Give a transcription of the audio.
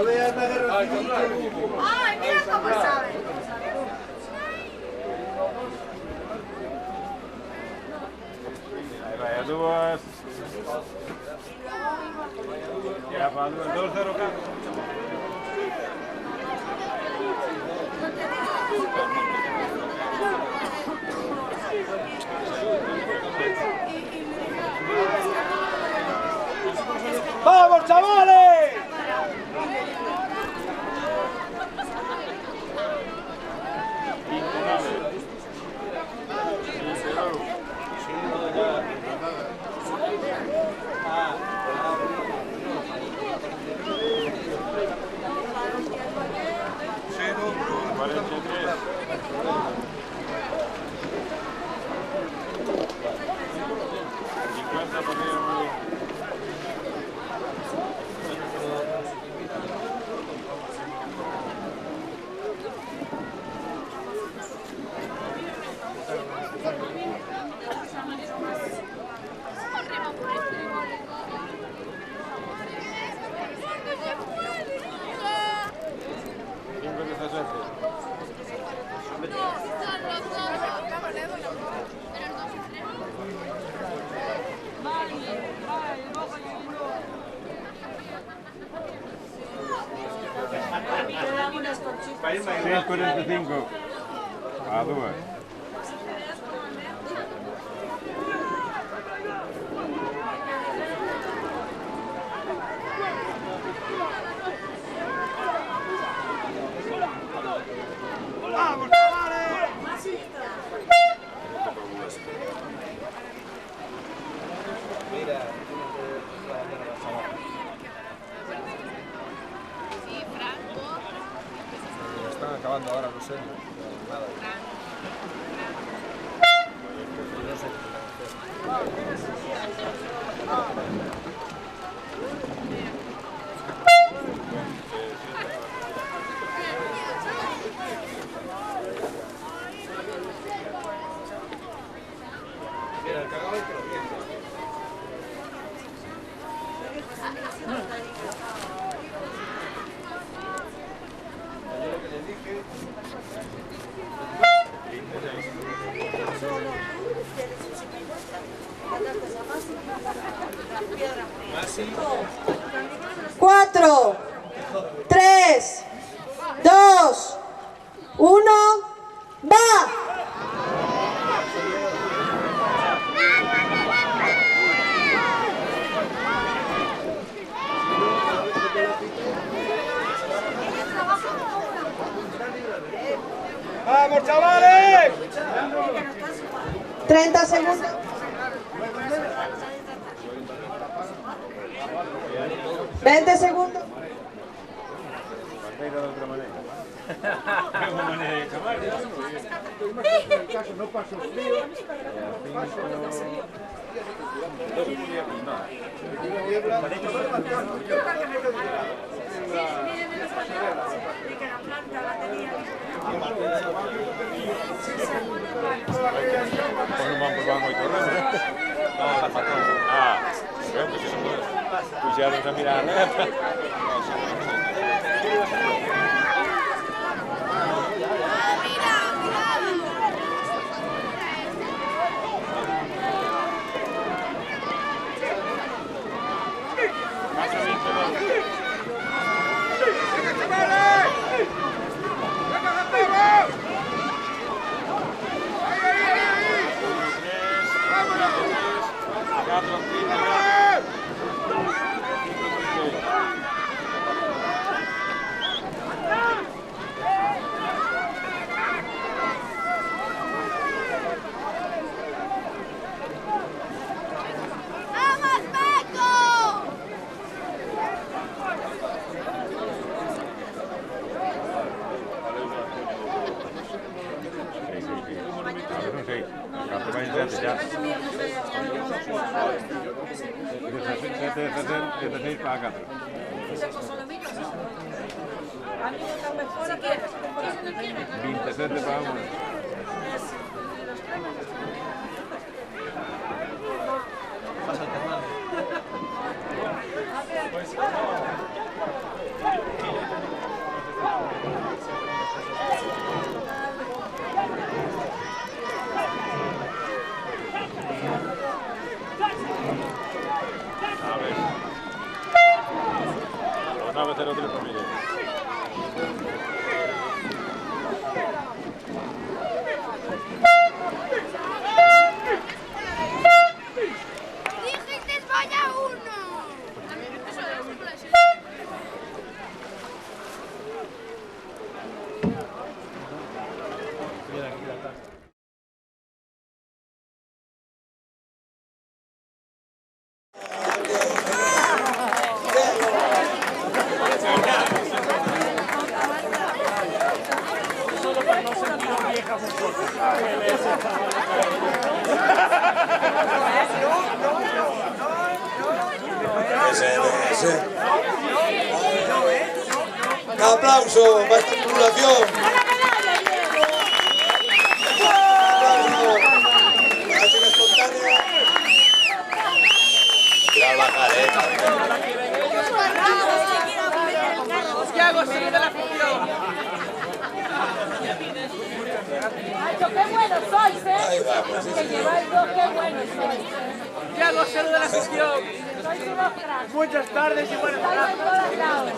¡Ay, mira cómo sabe! Ya tuvo... Ya para el 2-0 acá. ¡Vamos, chavales! Sí, 45. A 2. ¡Vamos, chavales! Mira, están acabando ahora, no sé. Nada. Mira, el cagado y que lo viene. 4, 3, 2, 1, ¡va! ¡Vamos, chavales! 30 segundos. ¿20 segundos? De otra manera. ¿Cómo manera de llamar? El caso no pasó frío. Pujaron a mirar, né? Pasa el No, va a ser otro familia. Dijiste vaya uno. Un aplauso para esta tripulación. La chica espontánea. Tirar la careta. ¡Qué buenos sois, Ahí vamos, sí, que lleváis dos, qué buenos sois! Ya lo sé de la sesión. Sois unos cracks. Muchas tardes y buenas Estáis en todos lados.